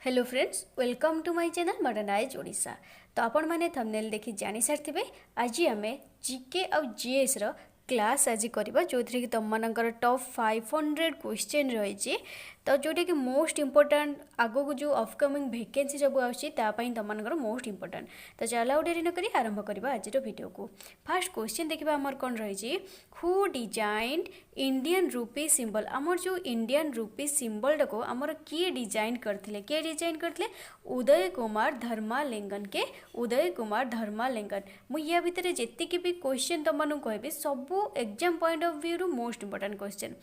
Hello friends, welcome to my channel Modernize Odisha. तो आपण मैंने थंबनेल देखि जानी सारिथिबे। आज आम जीके और जीएस रो क्लास आज करबा जो कि तुम मानकर टॉप 500 क्वेश्चन रही। तो जोटा कि मोस्ट इंपोर्टेंट आगो को जो अपकमिंग वैकेंसी सब आपाई तुम मानकर मोस्ट इंपोर्टेंट। तो चलो डेरी नक आरंभ करवा आज वीडियो को। फास्ट क्वेश्चन देखा आमर कौन रही, who designed Indian rupee symbol. आमर जो इंडियन रूपी सिंबल को आमर किए डिजाइन करते उदय कुमार धर्मालिंगन के उदय कुमार धर्मालिंगन। मुझे भितर जी भी क्वेश्चन तुमको कहबी सबू exam point of view most important question.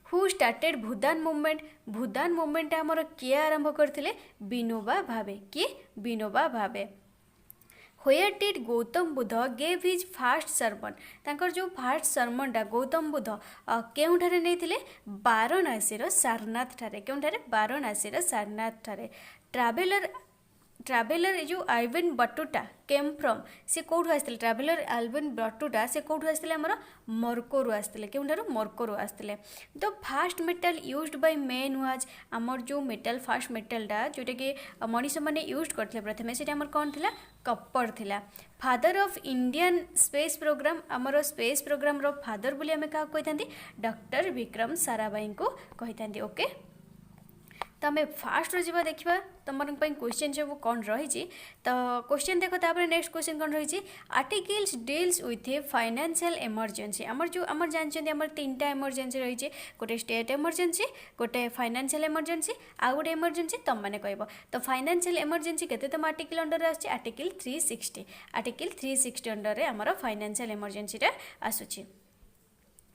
Who started Bhoodan movement. Bhoodan movement आमर किए आरंभ करते, विनोबा भावे। किए? Vinoba Bhave. Where did Gautam Buddha gave his first sermon. तांकर जो फास्ट सरमनटा गौतम बुद्ध केउठारे नेइथिले? वाराणसीर सारनाथ ठारे। केउठारे? वाराणसीर सारनाथ ठारे। ट्रावेलर जो आल्विन बटुटा केम फ्रॉम, से कौटू आसते? ट्रावेलर आल्विन बटुटा से कौटू आसते? आमर मर्कोरु आसते। केउठारु? मर्कोरु आसते। The fast metal used by main was, आमर जो मेटल फास्ट मेटलटा जोटा कि मनीष मैंने यूज करते प्रथमे से आमर कौन थिला? कपर थिला। Father of Indian space program, आमर स्पेस प्रोग्राम रो फादर बोली आमे का कहिथांती? डॉक्टर विक्रम साराभाई को कहिथांती। ओके, तो आम फास्ट रहा देखा तुम क्वेश्चन सब कौन रही। तो क्वेश्चन देख नेक्स्ट क्वेश्चन कौन रही, articles deals with financial emergency. आमर जो आमर जानते आमर तीनटा इमरजेंसी रही, गोटे स्टेट इमरजेंसी, गोटे फाइनेंशियल इमरजेंसी, आ गोटे इमरजेंसी तुम मैंने कह। तो फाइनेंशियल इमरजेंसी केते तुम article under article 360। Article 360 under आमर फाइनेंशियल इमरजेंसी आसूची।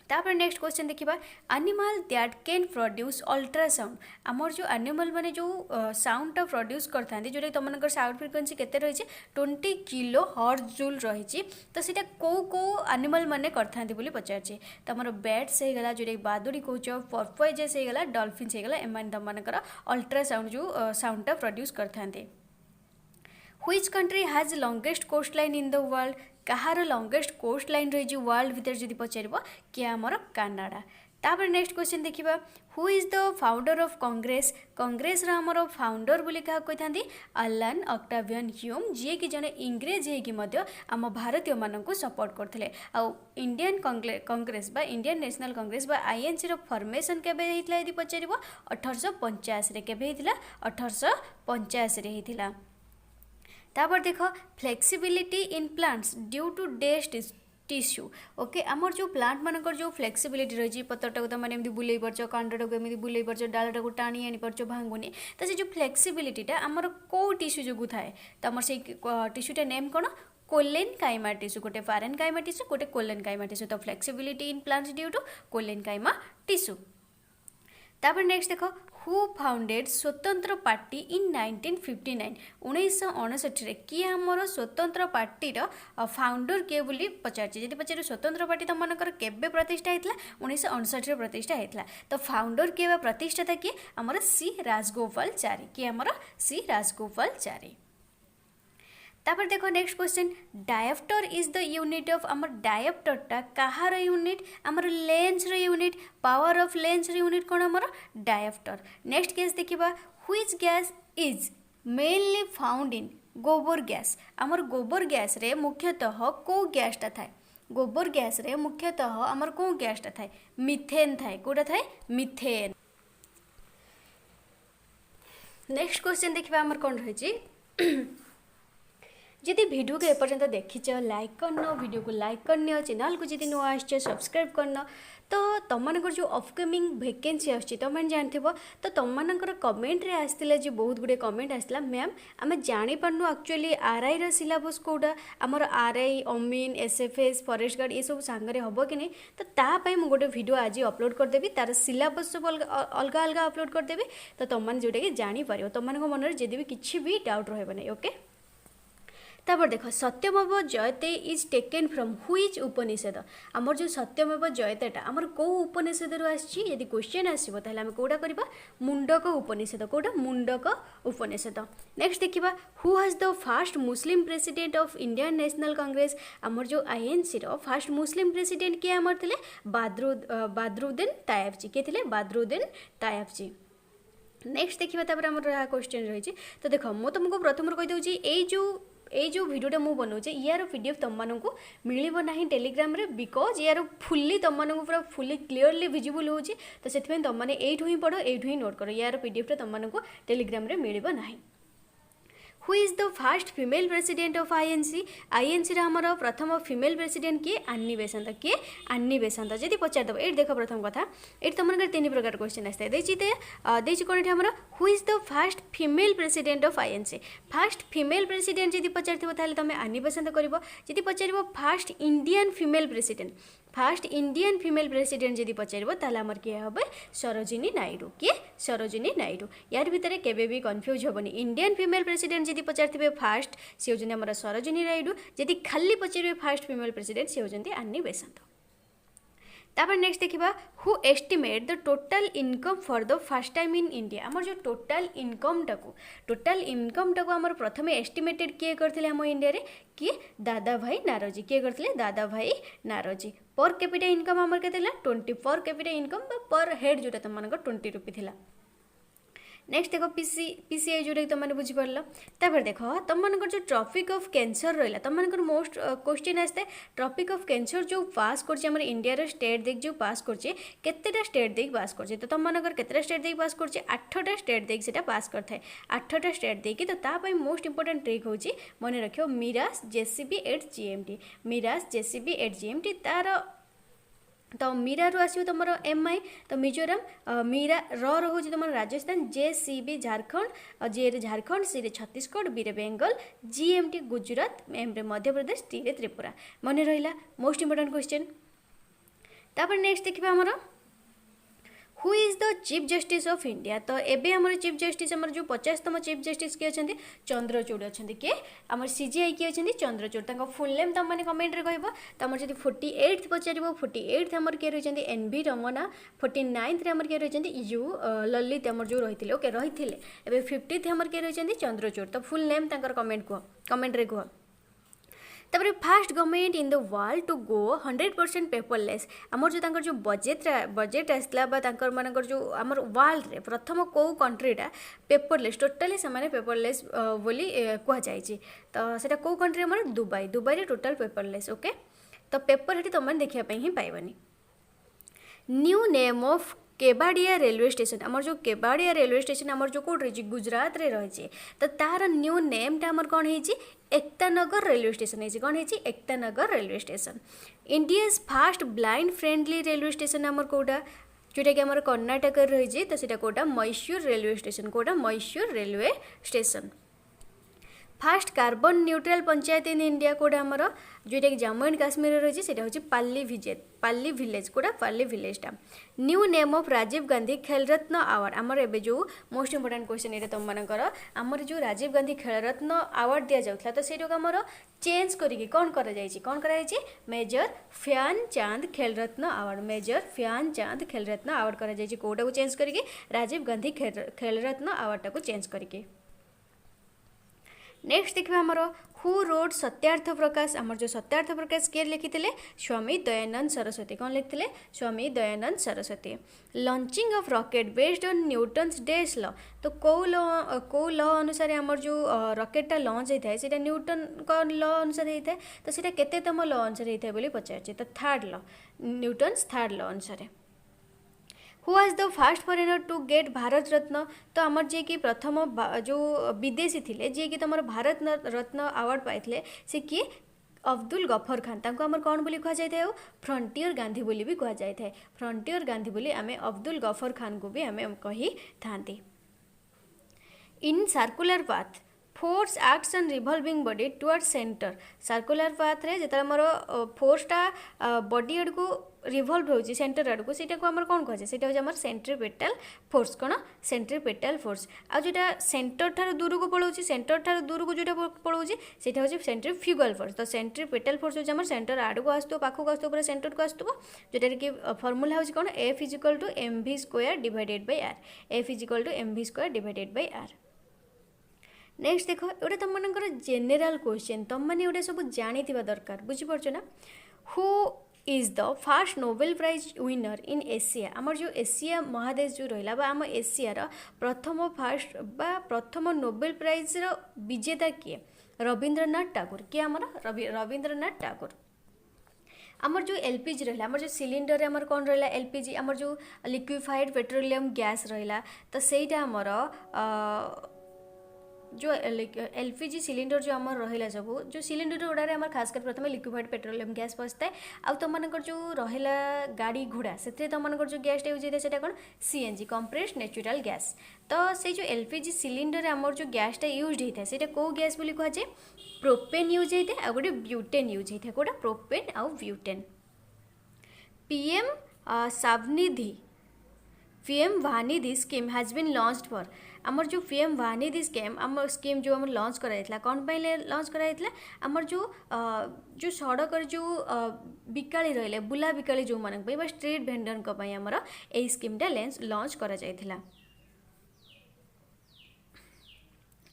तापर नेक्स्ट क्वेश्चन देखिबा, animal that can produce ultrasound. आमर जो एनिमल माने जो साउंडटा प्रोड्यूस करता जो तुमको साउंड फ्रिक्वेंसी केते रही 20 किलो हर्ट्ज जूल रही। तो सीटा को एनिमल माने करता बोली पचार। तो आमर बैट्स हो गला, जो बादुड़ी कौच, पर्पजेस हो गला, डॉल्फिन्स हो गला, एम तुमकर अल्ट्रासाउंड जो साउंडटा प्रोड्यूस करता। Which country has longest coastline in the world? कहार लंगेस्ट कोस्ट लाइन रही वर्ल्ड भितर जब पचार कि आमर कानाडा। तापर नेक्स्ट क्वेश्चन देखिबा, who is the founder of Congress. Congress आमर फाउंडर बोली क्या कही? अलान ऑक्टावियन ह्यूम, जी कि जने इंग्रेज होगी आम भारतीय मानक सपोर्ट करते। इंडियन कांग्रेस बा इंडियन नेशनल कांग्रेस बा आईएनसी रो फॉर्मेशन केबे हेइतला यदि पचार? 1885 केबे हेइतला? 1885 हेइतला। तापर देख, flexibility in plants due to डेस्ट टिश्यू। ओके, आमर जो प्लांट मानकर जो फ्लेक्सिबिलिटी रही, पत्रटा को तुम एमती बुले पार्च, कांडटा को एमती बुले पार्च, डालटा को टाणी आनी पार्च, भांगुनी। तो से जो फ्लेक्सिबिलिटीटा आमर को टिश्यू जो थाए, तो आमर से टिश्यूटा नेम कौन? Collenchyma tissue. गोटे फारेन काइमा टिश्यू, गोटे कोलेन काइमा टिश्यू। तो flexibility in plants due to collenchyma tissue. तापर नेक्स्ट देख, who founded Swatantra party in 1959। 1959 किए आमर स्वतंत्र पार्टीर फाउंडर किए बोली पचार। जब पचार स्वतंत्र पार्टी तुम मानकर केबे प्रतिष्ठा होता? 1959 प्रतिष्ठा होता। तो फाउंडर किए प्रतिष्ठाता किए? आमर सी राजगोपालाचारी। किए आमर सी राजगोपालाचारी। तापर देखो next question, dioptre is the unit of. आमर डायप्टरटा कहार यूनिट? आमर लेंस रो यूनिट। पावर ऑफ लेंस रो यूनिट कौन? आमर डायप्टर। नेक्स्ट केस देखिबा, which gas is mainly found in gobar gas. आमर गोबर गैस रे मुख्यतः को गैसटा थाए? गोबर गैस रे मुख्यतः आमर को गैसटा थाए? मिथेन थाए। कोटा थाए? मिथेन। नेक्स्ट क्वेश्चन देखिबा आमर कौन रही, जदि भिडियो को एपर्यंत देखीच लाइक करन, वीडियो को लाइक करनी, चैनल को जी नुआ आस सब्सक्राइब करन। तो तुम मानकर जो अपकमिंग वैकेंसी आछि तुम जानते तो तुम मानकर कमेंट रे आसला जो बहुत गुड़े कमेंट आसला, मैम आम जानी पारनु एक्चुअली आरआई रो सिलेबस कोडा आमर आरआई अमीन एसएफएस फॉरेस्ट गार्ड ये सब सांगरे हम कि नहीं। तो तापाई मुझे गोटे वीडियो आज अपलोड करदेवी, तार सिलेबस सब अलग अलग अपलोड करदेवी। तो तुम मैंने जोटा कि जापर तुम मन में जदि भी किसी भी डाउट रही। ओके, तापर देख, सत्यमेव जयते इज टेकन फ्रॉम व्हिच उपनिषद। आमर जो सत्यमेव जयतेटा आमर को उपनिषद रु आछि? यदि क्वेश्चन आसीबो ताहले हम कोडा करबा? मुंडक उपनिषद। कोडा? मुंडक उपनिषद। नेक्स्ट देखिबा, who has the first Muslim president of Indian National Congress. आमर जो INC row first Muslim president किए आमर थिले? बदरुद्दीन तायबजी। के थिले? बदरुद्दीन तायबजी। नेक्स्ट देखिए तापर आम क्वेश्चन रही। तो देख मुझे तुमको प्रथम कहीदे ये जो वीडियोटा मुझे बनाऊे यार पीडीएफ तुमको मिलना ना टेलीग्राम रे बिकज यार फुल्ली तुमको पूरा फुल्ली क्लीयरली विजिबल हो तो से तुमने यू ही पढ़ यू ही नोट कर यार पीडीएफ तुमको टेलीग्राम रे मिलना ना। Who is the first female president of INC INC आमर प्रथम फीमेल प्रेसिडेंट किए आन्नी बेसांत किए आन्नी बेसांत जब पचारदेव ये देख प्रथम कथा ये तुम तीन प्रकार क्वेश्चन आसता है कौन आमर who is the first female president of INC first female president जब पचार तुम आन्नी बेसांत कर पचार first Indian female president first Indian female president जब पचार ताल आमर किए हे सरोजिनी नायडू किए सरोजिनी नायडू यार भितर केबे भी कन्फ्यूज हेनी इंडियन फीमेल प्रेसिडेंट जब पचारे फास्ट सी होती आम सरोजिनी नायडू जब खाली पचारे फास्ट फीमेल प्रेसिडेंट सी होती आन्नी बेसांत। तापर नेक्स्ट देखा who estimate the total income for the first time in India आमर जो टोटाल इनकम टाक आमर प्रथम एस्टिमेटेड किए करथिले आम इंडिया रे किए दादा भाई नारोजी किए करथिले दादा भाई नारोजी पर कैपिटा इनकम आमर केते 20 पर कैपिटा इनकम पर हेड जोटा तुम 20 रुपी थिला। नेक्स्ट देख पीसीआई जोटा तुमने बुझीपार तापर देख तुम जो ट्रॉपिक ऑफ कैंसर रहा तुम मोस्ट क्वेश्चन आसता है ट्रॉपिक ऑफ कैंसर जो पास कर इंडिया स्टेट देख जो पास करते स्टेट देख पास कर तो तुम केतटा स्टेट देख पास कर 8टा स्टेट देख से पास करता है 8टा स्टेट देख तो तापाई मोस्ट इंपोर्टेंट ट्रिक हूँ मन रख मिरास जेसीबी एट जीएमटी मिरास जेसीबी एट जीएमटी तार तो मीरा रू आसो तुम एमआई तो मिजोराम मीरा रोज तुम राजस्थान जेसीबी झारखंड जे रे झारखंड सी रे छत्तीसगढ़ बी रे बेंगल जीएमटी गुजरात एम रे मध्य प्रदेश टी रे त्रिपुरा मन रहा मोस्ट इंपोर्टेंट क्वेश्चन। तापर नेक्स्ट देखा आमर who is the chief justice of India तो एबे आमर चीफ जस्टिस आमर जो 50तम चीफ जस्टिस किए अच्छा चंद्रचूड़ अच्छा किए आमर सीजीआई किए अच्छा चंद्रचूड़ तक फुल नेम तुम मैंने कमेंट रे कह तुम जब 48 पचार 48 आमर किए रही एनवी रमना 49 आमर किए रही यू ललित आमर जो रही ओके रही है 50 आमर किए रही चंद्रचूड़ तो फुल नेम तक कमेंट कह कमेंट रे कह। तापर first government in the world to go 100% paperless आमर जो बजेट आसला मानकर जो आमर वर्ल्ड रे प्रथम कौ कंट्रीटा पेपरलेस टोटाली से पेपरलेस बोली कहुई तो सेटा कौ कंट्री आमर दुबई दुबई रे टोटाल पेपरलेस ओके तो पेपर हेटी तुम देखापी ही पाइबनी। New name of Kevadia railway station आमर जो केबाड़िया रेलवे स्टेशन आमर जो कौट रही गुजरात रे रही तो तार न्यू नेमटा आमर कौन है एकतानगर रेलवे स्टेशन है कौन है Ekta Nagar railway station. India's first blind friendly railway station आमर कौटा जोटा कि आमर कर्णाटक रही तो सीटा कौटा मैसूर रेलवे स्टेशन कौटा Mysore railway station. First carbon neutral panchayat in India कौटा आमर जोटा कि जम्मू एंड काश्मीर रही है पाली विलेज कौटा पाली विलेजटा। New name of Rajiv Gandhi Khel Ratna award आमर एबे जो मोस्ट इंपोर्टेंट क्वेश्चन ये तुम मानकर आमर जो राजीव गांधी खेल रत्न अवार्ड दि जाऊला तो से आमर चेंज करी कौन कर मेजर ध्यानचंद खेल रत्न अवार्ड मेजर ध्यानचंद खेल रत्न अवार्ड कर कौटा को चेंज करके राजीव गांधी खेल रत्न अवार्ड को चेंज करके। नेक्स्ट देखा आमर हु रोड सत्यार्थ प्रकाश आमर जो सत्यार्थ प्रकाश किए लिखिते स्वामी दयानंद सरस्वती कौन लिखते Swami Dayanand Saraswati. Launching of rocket based on Newton's डेज लॉ तो कौ लॉ अनुसार आमर जो रॉकेटा लॉन्च होता है सीटा न्यूटन का लॉ अनुसार होता है तो सीटा केतेतम लॉ अनुसार होता है बोली पचार तो third law Newton's third law अनुसार। Who was the first foreigner to get Bharat Ratna तो आमर जी की प्रथम जो विदेशी थे जी कि तुम भारत रत्न अवार्ड पाई से किए अब्दुल गफर खान तांको आमर कौन बोली कह जाए फ्रंटियर गांधी बोली भी कह जाए फ्रंटियर गांधी बोली आमे अब्दुल गफर खान को भी आमे कही थांती। In circular path force acts and revolving body towards centre circular path रे जेता हमर फोर्सटा बॉडी आड़ को रिवॉल्व होची सेंटर आड़ को सेटा को हमर कोन कहजे सेटा हो हमर सेंट्रीपिटल फोर्स कोन सेंट्रीपिटल फोर्स आ जोटा सेंटर थार दूर को पळौची सेंटर थार दूर को जोटा पळौची सेटा हो सेंट्रीफ्यूगल फोर्स तो सेंट्रीपिटल फोर्स हो हमर सेंटर आड़ को आस्तो पाखो को आस्तो पूरा सेंटर को आस्तो जोटा कि फार्मूला हो कोन F = mv² divided by r F = mv² / r। Next देख ये तुम मनकर जेनेल क्वेश्चन तुम मैंने सब जानी दरकार बुझीपार ना who is the first Nobel prize winner in Asia आमर जो एशिया महादेश जो रहा बा आम एशियार प्रथम फास्ट बा प्रथम नोबेल प्राइज रो विजेता किए रवींद्रनाथ टागोर किए आमर रवींद्रनाथ टागोर आमर जो एलपीजी रहा आमर जो सिलिंडर आमर कौन रहा एलपीजी आमर जो लिक्विफाइड पेट्रोलियम गैस रहा तो सहीटा आमर जो एलपीजी सिलिंडर जो आमर रहा सब जो सिलिंडर गुड़ारे आमर खासकर प्रथम लिक्विफाइड पेट्रोलियम गैस पशिଥାଏ आउ तुमकर जो रहा गाड़ी घोड़ा से तुमकर जो गैसटा यूज होता है कौन सीएनजी कंप्रेस्ड नेचुरल गैस तो से जो एलपीजी सिलिंडर आमर जो गैसटा यूज होता है कौ गैस बोली कहुए प्रोपेन यूज होता है आ गोटे ब्यूटेन यूज होता है कौटा प्रोपेन आउ butane PM Svanidhi PM Svanidhi scheme has been launched for आमर जो पीएम वानिधि स्कीम जो आम लॉन्च कराइला कौन पाई लॉन्च कराइला आमर जो सड़क जो बिकाली रही बुला बिकाली जो मान स्ट्रीट भेंडर आमर यही स्कीमटा लॉन्च करा जाइथिला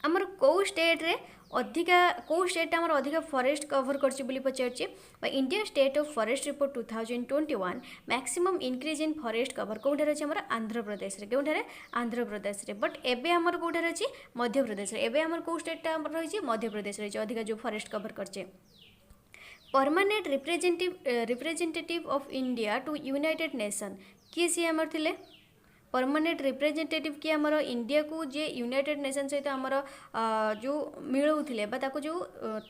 आमर कौ स्टेट रे अधिका कौ स्टेट आमर अधिका फॉरेस्ट कवर करछि बोली पचारछि India state of forest report 2021 maximum increase in forest cover कोठार अछि आमर आंध्र प्रदेश रे कोठार आंध्र प्रदेश रे बट एबे आमर कोठार अछि मध्य प्रदेश रे एबे आमर को स्टेट ता आमर रहिछि मध्य प्रदेश रे अधिका जो फॉरेस्ट कवर करछि permanent representative of India to United Nation किए सी आमर थिले परमानेंट रिप्रेजेंटेटिव किए आमर इंडिया को जे यूनाइटेड नेशन सहित आमर जो मिलौथिले बा ताको जो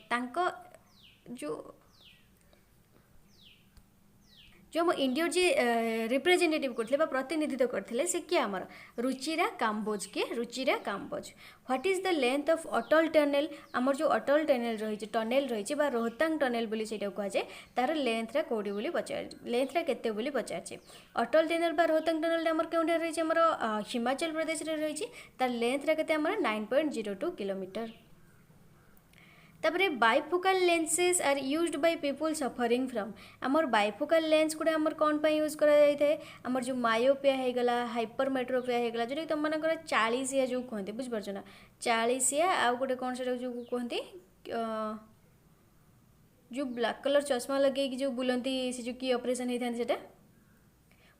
तांको जो जो हम इंडिया जे रिप्रेजेंटेटिव करथिले बा प्रतिनिधित्व करथिले से किए आमर रुचिरा काम्बोज के Ruchira Kamboj what is the length of Atal tunnel आमर जो अटल टनल रही बा रोहतांग टनल बोली सेटा कह जाए तार लेंथरा कोडी बोली पचार लेंथरा केते बोली पचार अटल टनल बा रोहतांग टनल आमर केउठा रही आमर हिमाचल प्रदेश रे रही तार लेंथरा केते आमर 9.02 किलोमीटर तापरे bifocal lenses are used by people suffering from आमर बाइफोकल लेंस गुड़ा आमर कौन पाई यूज करा जाए आमर जो मायोपिया हो गला हाइपरमेट्रोपिया हो गला जो तुम मानकर 40 जो कहते बुझिपारछ ना 40 आउ गोटे कौन से जो कहते जो ब्लैक कलर चश्मा लगे जो बुलंती से जो की ऑपरेशन होता है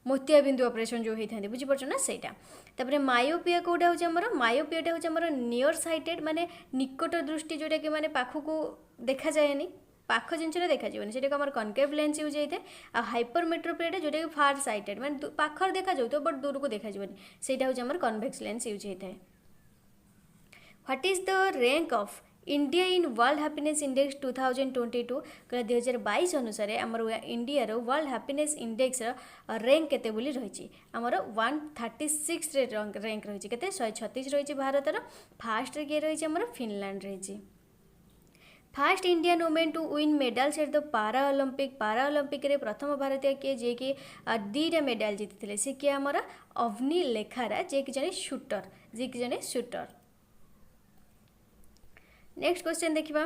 मोतिया बिंदु ऑपरेशन जो होता है बुझिपारछ ना सेटा तापरे मायोपिया कोटा हो आमर मायोपियाटा हो आमर नियर साइटेड माने निकट दृष्टि जोटा कि माने पाखको देखा जाएनी पाख जिनसा देखा जाए से आम कनकेव लेंस यूज होता है आ हाइपरमेट्रोपियाटा जोटा कि फार साइटेड माने पाखर देखा जाऊ बट दूर को देखा जाए सेटा हो आमर कन्वेक्स लेंस यूज होता है what is the rank of India in world happiness index 2022 कला 2022 अनुसार आमर इंडिया रो वर्ल्ड हैप्पीनेस इंडेक्स रैंक केते बोली रही आमर 136 रे रैंक रही केते 136 रही भारत रो फास्ट रे के रही आमर फिनलैंड रही first Indian women to win medals at the Paralympic रे प्रथम भारतीय किए जे कि 2टा मेडल जीति से किए आमर अवनी लेखारा जे कि जने शूटर नेक्स्ट क्वेश्चन देखिबा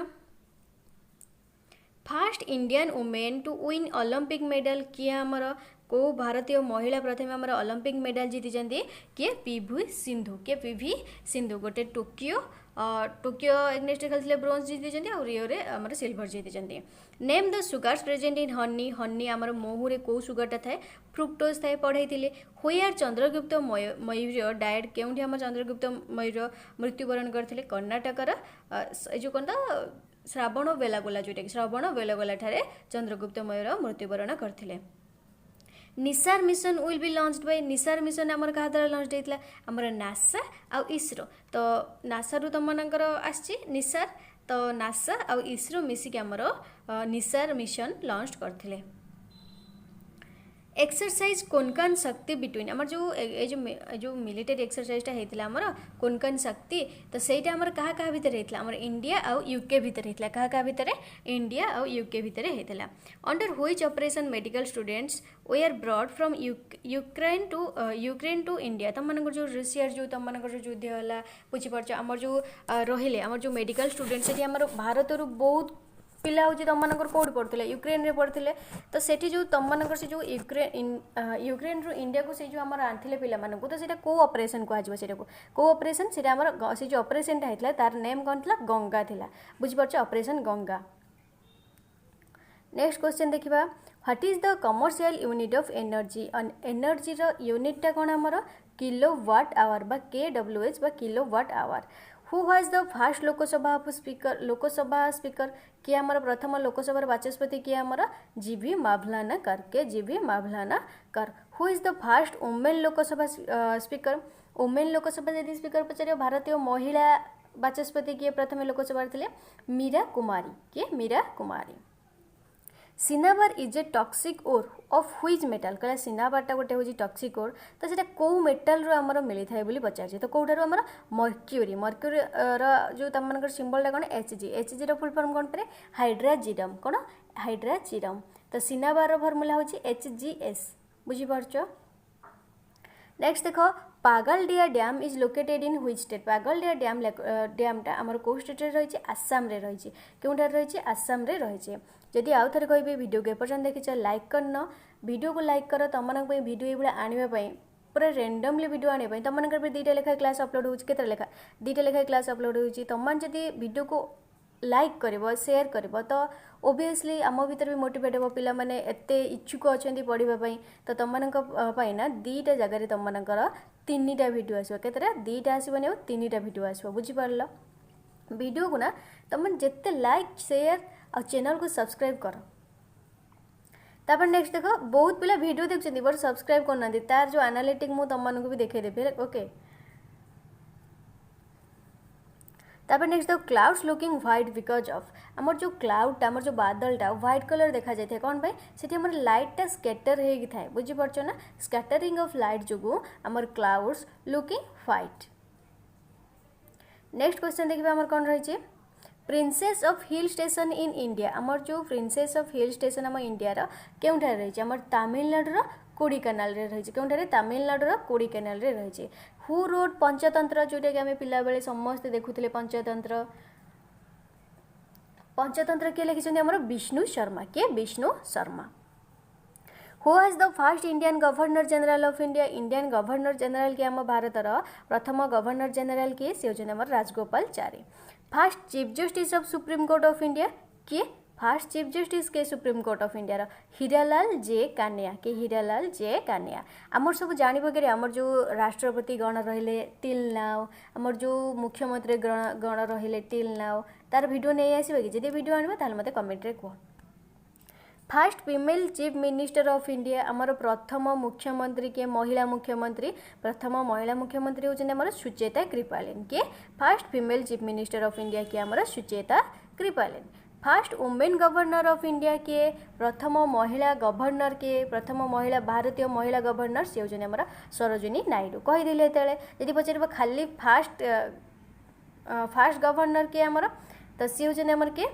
first Indian women to win Olympic medal किए आमर को भारतीय महिला प्रथम आमर ओलंपिक मेडल जीति किए पीवी सिंधु गोटे टोकियो नेक्स्ट खेलते ब्रोंज जीति और रियो रे आमर सिल्वर जीति name the sugars present in honey आमर महू रे को सुगारटा थाए फ्रुक्टोज थाए पढ़ाई हुई चंद्रगुप्त मयूर डायट केउंठी आमर चंद्रगुप्त मयूर मृत्युवरण करथिले कर्णाटकर जो कौन श्रावण बेलागोला जोटा कि श्रावण बेलागोला ठारे चंद्रगुप्त मयूर मृत्युवरण करथिले Nisar mission will be launched by Nisar mission आमर कहा द्वारा लॉन्च होता आमर नासा आउ इसरो तो नासा रु तुम मनकर आसी निसार तो नासा आउ इसरो मिसिक आमर निसार मिशन लॉन्च करथिले एक्सरसाइज कोनकन शक्ति बिटवीन आमर जो मिलिटरी एक्सरसाइजटा होता आमर कोनकन शक्ति तो सहीटा आमर क्या क्या भितर होता आमर इंडिया आउ यूके भितर होता क्या भितर इंडिया आउ यूके भितर होता under which operation medical students we are brought from Ukraine to India तुम मान जो रशिया जो तुम मान जो युद्ध है बुझीपार आमर जो रहिले आमर जो मेडिकल स्टूडेंट्स से आमर भारत रु बहुत पिला हूँ तुम मान कौट पढ़ते यूक्रेन रे पढ़ते तो सेठी जो तुम मान से जो यूक्रेन रु इंडिया को से जो आम आनी पिला मानक तो सीटा कौ ऑपरेशन कहुआ कौ ऑपरेशन से आम से जो ऑपरेशनटा होता तार नेम कौन था गंगा थिला बुझीपार ऑपरेशन गंगा नेक्स्ट क्वेश्चन देखिबा what is the commercial unit of energy energy रो यूनिटा कौन आमर किलोवाट आवर बा KWH बा kilowatt hour who was the first Lok Sabha speaker किए आमर प्रथम लोकसभा बाचस्पति किए आमर जीवी माभलानाकर के G V Mavalankar who is the first women Lok Sabha speaker women Lok Sabha यदि स्पीकर पचार भारतीय महिला बाचस्पति किए प्रथम लोकसभा थे मीरा कुमारी किए Meera Kumari cinnabar is a toxic ore of which metal कहला सिनाबारटा गोटे हूँ टॉक्सिक ओर तो सेटा कौ मेटाल रो आमर मिली थाए बोली पचार तो कौटार आमर मर्क्यूरी मर्क्यूरी जो तम सिंबलटा कौन एचजी रो फुल फॉर्म कौन पे हाइड्राजिरम कौन हाइड्राजिरम तो सिनाबार फॉर्मूला हूँ HGS बुझीपारछ। नेक्स्ट देख Pagladia dam is located in which state Pagladia डैमटा आमर कौ स्टेट रही आसाम रे रही क्योंठार रही आसाम रे रही जदि आउ थे कह वीडियो को एपर्तन देखिच लाइक करन वीडियो को लाइक कर तुम वीडियो ये आने पूरा रेंडमली वीडियो आने तुम दुईटा लेखा क्लास अपलोड हो लेखा दुईटा लेखा क्लास अपलोड हो तुम जदि वीडियो को लाइक कर शेयर कर तो ओबियसली आम भर भी मोटिवेट हे पिला माने एते इच्छुक अच्छा पढ़ाई तो तुम ना दुईटा जगह तुमर 3टा वीडियो आसो केतरा 2टा आसोनी और 3टा वीडियो आसो बुझीपार वीडियो को ना तुम जिते लाइक शेयर और चैनल को सब्सक्राइब कर तापर नेक्स्ट देख बहुत पिला वीडियो देखते बट सब्सक्राइब करना तार जो एनालिटिक मु तुम भी देखदेवी ओके तापर next the clouds looking white because of आमर जो क्लाउडटा आमर जो बादलटा व्हाइट कलर देखा जाए कौन पे से आमर लाइटटा स्कैटर होगी थाए बुझीपारछ ना स्कैटरिंग ऑफ लाइट जो आमर clouds looking white. Next question देखिए आमर कौन रही princess of hill station in India आमर जो प्रिंसेस ऑफ हिल स्टेशन आम इंडिया केउठार रही आमर तमिलनाडु कोड़ी केनाल रे रही केउठारे तमिलनाडु कोड़ी केनाल रे रही हु रोड पंचतंत्र जोटा कि आम पिला बेले समस्ते देखुले पंचतंत्र पंचतंत्र किए लिखिं आमर विष्णु शर्मा किए Vishnu Sharma who was the first Indian governor general of India Indian governor general किए आम भारतर प्रथम गवर्नर जनरल किए से होचन आमर Rajagopalachari first chief justice of supreme court of India किए फर्स्ट चीफ जस्टिस के supreme court of India Hiralal J Kania के हीरालाल जे कानिया आमर सब जानवे आमर जो राष्ट्रपति गण रहिले टिल नाउ आमर जो मुख्यमंत्री गण रहिले टिल नाउ तार वीडियो नहीं आसो कि जब वीडियो आने ताल मते कमेंट रे कह first female chief minister of India आमर प्रथम मुख्यमंत्री के महिला मुख्यमंत्री प्रथम महिला मुख्यमंत्री होचन आमर सुचेता कृपालिन के first female chief minister of India के आमर Sucheta Kripalani first women governor of India के प्रथम महिला गवर्नर के प्रथम महिला भारतीय महिला गवर्नर से होचन आमर सरोजिनी नायडू कहीदेले यदि पचार खाली फास्ट गवर्नर के आमर तो सी होचन आमर के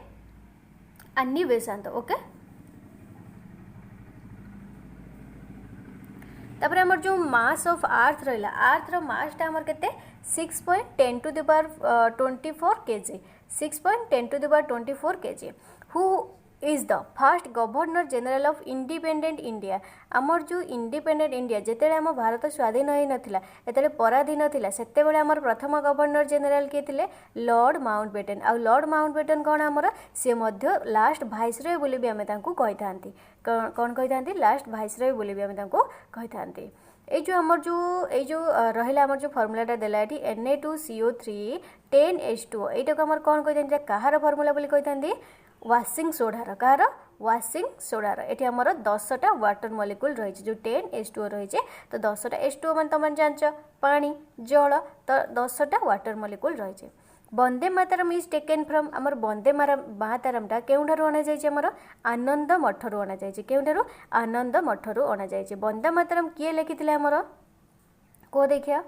अन्नी बेसांत ओके तापर आमर जो मास ऑफ अर्थ रहा अर्थ रो मासटा आमर केते 6.10 to the power 24 kg 6.10 to the power 24 kg who is the first governor general of independent India आमर जो इंडिपेंडेंट इंडिया जिते आम भारत स्वाधीन हो नथिला एतले पराधीन थिला सेते बेले आमर प्रथम गवर्नर जनरल के थिले लॉर्ड माउंटबेटन आ लॉर्ड माउंटबेटन कौन आमर से मध्य लास्ट भाइसरय बोली भी आमे तांको कहिथांती कौन कहिथांती लास्ट भाइसरय बोली भी आमे तांको कहिथांती जो आमर जो रहिला आमर जो फॉर्मूलाटा देला एठी Na2CO3 10H2O एटा को आमर कौन कहिथांती कहार फॉर्मूला बोली कहिथांती वाशिंग सोडार कहार वाशिंग सोडार ये आमर 10टा वाटर मॉलिक्यूल रही जो 10H2O रही तो 10टा H2O मान तुम जांच पानी जल तो 10टा वाटर मॉलिक्यूल रही Vande Mataram is taken from आमर वंदे मातरमटा केउठारु अना जाइए आमर आनंद मठरू अना जाइए केउठारु आनंद मठरू अना जाइए वंदे मातरम किए लिखिथिले आमर को देखिया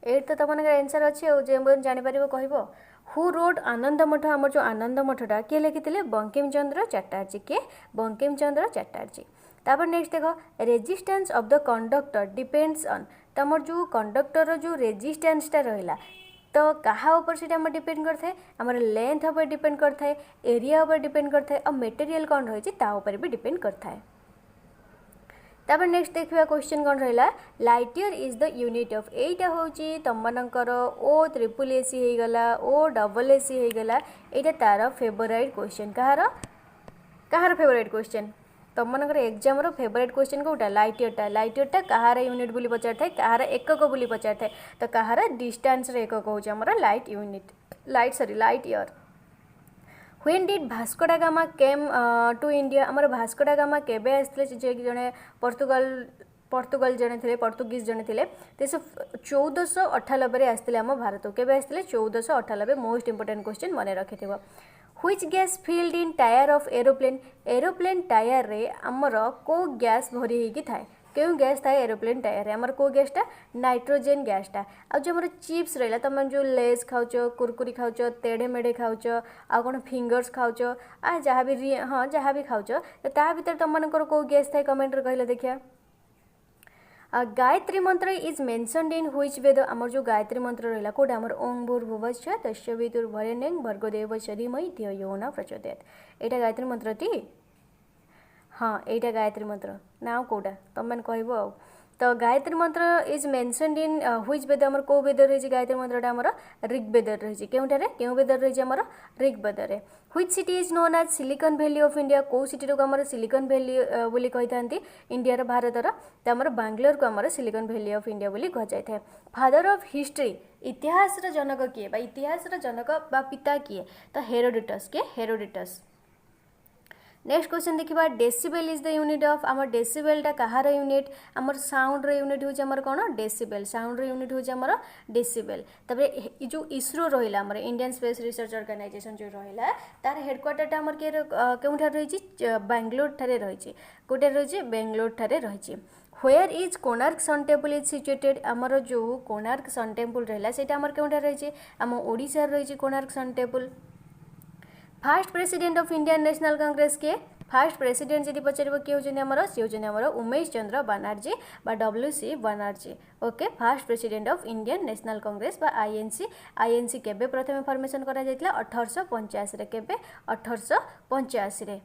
ए तो तुम आंसर अच्छे जो जापर कह हु रोड आनंद मठ आमर जो आनंद मठटा किए लिखिथिले बंकिम चंद्र चटर्जी के बंकिम चंद्र चटर्जी तापर नेक्स्ट देख resistance of the conductor depends on तमर जो कंडक्टर जो रेजिस्टेंसटा रहिला तो कहा ऊपर से डिपेंड करता है आमर लेंथ ऊपर डिपेंड करता है एरिया ऊपर डिपेंड करता है और मटेरियल कौन रही ऊपर भी डिपेंड करता है तापर नेक्स्ट देखिए क्वेश्चन कौन रहा light year is the unit of एटा हूँ तुमकर ओ ट्रिपल एसी हो गला ओ डबल एसी हो गला यहाँ तार फेवराइट क्वेश्चन कहार फेवराइट क्वेश्चन तुम मनकर एग्जाम रो फेवरेट क्वेश्चन कोटा लाइट इयरटा कहार यूनिट बोली पचार थाए कहार एकक बोली पचार थाए तो कहार डिस्टेंस रे एकक होचे हमर light unit light year. When did Vasco डा गामा केम टू इंडिया हमर भास्को डा गामा केबे आसले जे जने पर्तुगाल जने थे पर्तुगीज जने थे 1498 आसते आम भारत केबे आसते 1498 मोस्ट इंपोर्टेंट क्वेश्चन मन रखि। Which gas filled in tyre of aeroplane tyre रे आमर को गैस भरी होगी थाए क्यों गैस थाए एरोप्लेन टायर रे आमर को गैसटा नाइट्रोजेन गैसटा आ जो आमर चिप्स रहा तुम जो लेस खाऊच कुरकुरी खाऊच तेढ़े मेढ़े खाऊच आ कौन फिंगर्स खाऊच आ जहाँ भी हाँ जहाँ भी खाऊच ता भर तुम मनकर को गैस थाए कमेंट कहले देखिया। गायत्री मंत्र इज मेंशनड इन व्हिच वेद आमर जो गायत्री मंत्र रहा कौटा आमर ओं भूर्भुवस्सुः तस्य वितुर्वरेण्यं भर्गो देवस्य धीमहि धियो यो न प्रचोदयात् एटा गायत्री मंत्र टी हाँ एटा गायत्री मंत्र ना कौटा तुम मैंने कह तो गायत्री मंत्र इज मेंशनड इन व्हिच वेद आमर को वेद रही गायत्री मंत्रटा आमर ऋग्वेद रही क्यों वेद रही आमर ऋग्वेद रे। Which city is known as Silicon Valley of India कौ सिटी को आमर सिलिकन वैली बोली कही था इंडिया भारतर तो आमर बांग्लोर को आमर सिलिकन वैली ऑफ इंडिया बोली कह जाए। फादर ऑफ हिस्ट्री इतिहास जनक किए इतिहास जनक बा पिता किए तो हेरोडोटस। नेक्स्ट क्वेश्चन देखिबा डेसिबेल इज द यूनिट ऑफ आमर डेसिबेलटा कहार यूनिट आमर साउंड रे यूनिट होचे आमर कोन डेसिबेल साउंड रे यूनिट होचे आमर डेसिबेल। तबरे जो इसरो रहिला आमर इंडियन स्पेस रिसर्च ऑर्गेनाइजेशन जो रहिला तार हेडक्वार्टरटा आमर केउठा रहिछि बेंगलोर ठारे रहिछि कोटे रहिछि बेंगलोर ठारे रहिछि। Where is Konark sun temple is situated आमर जो कोणार्क सन टेम्पल रहिला सेटा आमर केउठा रहिछि आम ओडिसा रहिछि Konark sun temple. First president of Indian National Congress के फास्ट प्रेसिडेंट जदि पचार किए होचंदी हमर सी होचंदी हमर उमेश चंद्र बनर्जी बा WC Banerjee okay. Fast president of Indian National Congress बा आईएनसी केबे प्रथम फॉर्मेशन करा जायतिला 1885 रे केबे 1885 रे।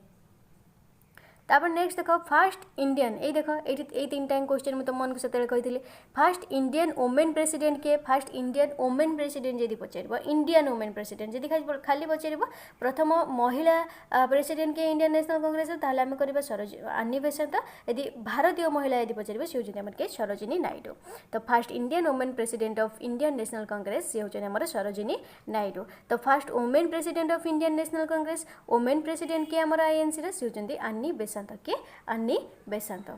तापर नेक्स्ट देखो फास्ट इंडियन ये देखो ये तीन टाइम क्वेश्चन मुझे तुम को से कही फास्ट इंडियन वोमेन प्रेसिडेंट के फास्ट इंडियन वोमेन प्रेसिडेंट जब पचार इंडियन वोमेन प्रेसिडेंट जब खाली पचार प्रथम महिला प्रेसिडेंट के इंडियन नेशनल कांग्रेस ताहले आम करबा आनी बेसांत यदि भारतीय महिला यदि पचार सी होचंदी हमर के सरोजिनी नायडू। तो first Indian women president of Indian National Congress सी होचंदी हमर सरोजिनी नायडू। तो first women president of Indian National Congress women president के हमर आईएनसी रे सी होचंदी आनी बेसांत के अन्नी बेसांत।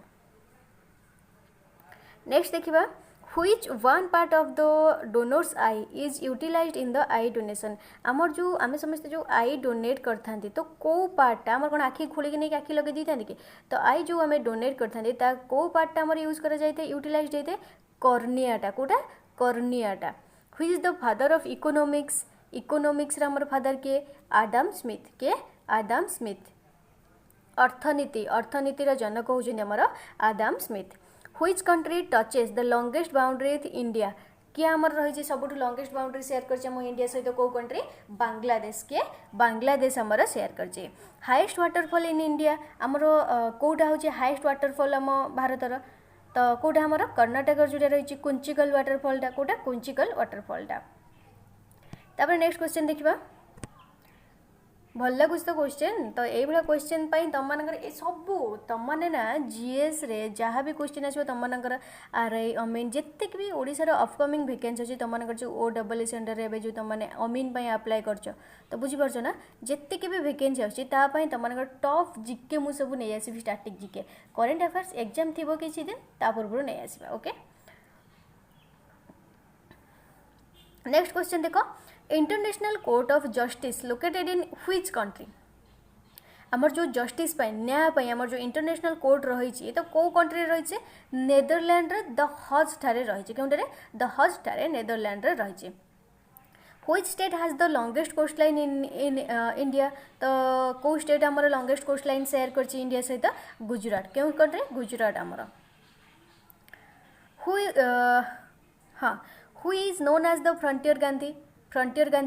नेक्स्ट देखिबा which one part of the donor's eye is utilized in the eye donation आमर जो आमे समस्त जो आई डोनेट करथांती तो को पार्टटा आमर कोन आखि खोली के नहीं आखि लगे दी थांती कि तो आई जो आमे डोनेट करथांती ता को पार्टटा आमर यूज करा जायते यूटिलाइज्ड होते कॉर्नियाटा कोटा कॉर्नियाटा। Which is the father of economics रे आमर फादर के आदम स्मिथ अर्थनीतिर जनक होउछन हमर Adam Smith. Which country touches the longest boundary with India किए आमर रही सबुठ लॉन्गेस्ट बाउंड्री शेयर कर इंडिया सहित कौ कंट्री बांग्लादेश आमर शेयर कर। हाईएस्ट वाटरफॉल इन इंडिया आमर कौटा हूँ हाईएस्ट वाटरफॉल आम भारतर तो कौटा आमर कर्णाटक जोटा रही कुंचिकल वाटरफॉलटा कौटा कुंचिकल वाटरफॉलटा। तापर नेक्स्ट क्वेश्चन देखिबा भल लगुच तो क्वेश्चन तो ये क्वेश्चन तुम मानकर ये सब तुम मैंने ना जीएस रे जहाँ भी क्वेश्चन आसो तुम मानकर आरआई अमीन जिते भी ओडिशार अपकमिंग वैकेंसी अच्छी तुम मानकर जो OSS अंडर जो तुम मैंने अमीन अप्लाई कर तो बुझीपार ना जिते भी वैकेंसी अच्छी तुम मानकर टॉप जीके मु सब नहीं आसबि starting GK current affairs exam थी किसी दिन ता पूर्व नहीं आसवा ओके। नेक्स्ट क्वेश्चन देखो international court of justice located in which country आमर जो जस्टिस न्याय आमर जो इंटरनेशनल कोर्ट रही तो कौ कंट्री रही नेदरलैंड रे द हज ठारे रही क्योंटे द हज ठारे नेदरलैंड रे रही। Which state has the longest coast line in India तो कौ स्टेट आमर लॉन्गेस्ट कोस्ट लाइन शेयर कर इंडिया सहित गुजरात क्यों कंट्री गुजरात आमर। हाँ who is known as the frontier Gandhi